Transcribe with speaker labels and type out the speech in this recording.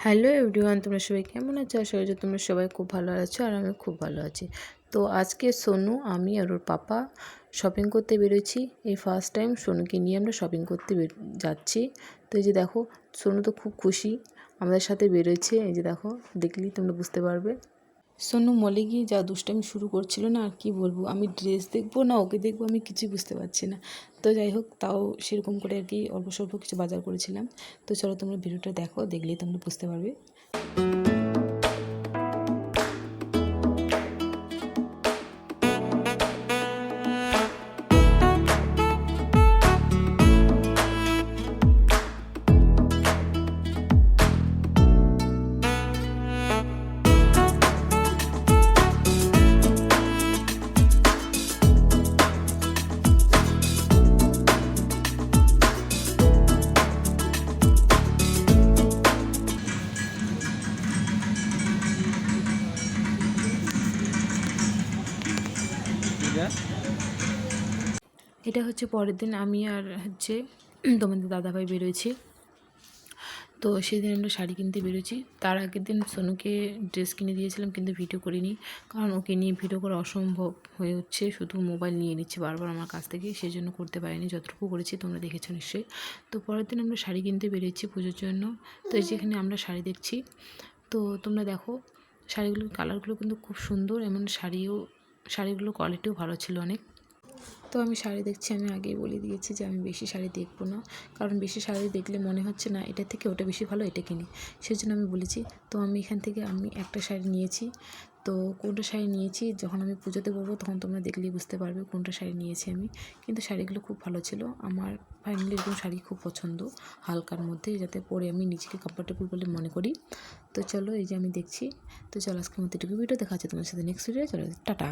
Speaker 1: Hello everyone, তোমরা সবাই কেমন আছো? আশা করি তোমরা সবাই খুব ভালো আছো আর আমি খুব ভালো আছি। তো আজকে সোনু, আমি আর ওর পাপা শপিং করতে বেরোচ্ছি। এই ফার্স্ট টাইম সোনুকে নিয়ে আমরা শপিং করতে যাচ্ছি। তো এই যে দেখো, সোনু তো খুব খুশি আমাদের সাথে বেরোচ্ছে। এই যে দেখো, দেখলেই তোমরা বুঝতে পারবে। সোনু মলে গিয়ে যা দুষ্টামি শুরু করছিল না, আর কি বলবো, আমি ড্রেস দেখবো না ওকে দেখবো আমি কিছুই বুঝতে পারছি না। তো যাই হোক, তাও সেরকম করে আর কি অল্প স্বল্প কিছু বাজার করেছিলাম। তো চলো তোমরা ভিডিওটা দেখো, দেখলেই তোমরা বুঝতে পারবে। এটা হচ্ছে পরের দিন আমি আর তোমাদের দাদাভাই বেরোয়েছি। তো সেদিন আমরা শাড়ি কিনতে বেরোছি। তার আগের দিন সোনুকে ড্রেস কিনে দিয়েছিলাম, কিন্তু ভিডিও করিনি, কারণ ওকে নিয়ে ভিডিও করা অসম্ভব হয়ে হচ্ছে। শুধু মোবাইল নিয়ে নিচ্ছে বারবার আমার কাছ থেকে, সেই জন্য করতে পারিনি। যতটুকু করেছি তোমরা দেখেছো নিশ্চয়ই। তো পরের দিন আমরা শাড়ি কিনতে বেরিয়েছি পুজোর জন্য। তো এই যেখানে আমরা শাড়ি দেখছি, তো তোমরা দেখো শাড়িগুলোর কালারগুলো কিন্তু খুব সুন্দর, এমন শাড়িগুলোর কোয়ালিটিও ভালো ছিল অনেক। তো আমি শাড়ি দেখছি, আমি আগেই বলে দিয়েছি যে আমি বেশি শাড়ি দেখবো না, কারণ বেশি শাড়ি দেখলে মনে হচ্ছে না এটা থেকে ওটা বেশি ভালো, এটা কিনি, সেজন্য আমি বলেছি। তো আমি এখান থেকে একটা শাড়ি নিয়েছি। তো কোনটা শাড়ি নিয়েছি যখন আমি পুজোতে পরবো তখন তোমরা দেখলেই বুঝতে পারবে কোনটা শাড়ি নিয়েছি আমি। কিন্তু শাড়িগুলো খুব ভালো ছিল। আমার ফাইনালি এরকম শাড়ি খুব পছন্দ, হালকার মধ্যে, যাতে পরে আমি নিজেকে কমফোর্টেবল বলে মনে করি। তো চলো, এই যে আমি দেখছি। তো চলো, আজকের মতো এটুকু ভিডিও দেখা হচ্ছে তোমার সাথে নেক্সট ভিডিও। চলো, টাটা।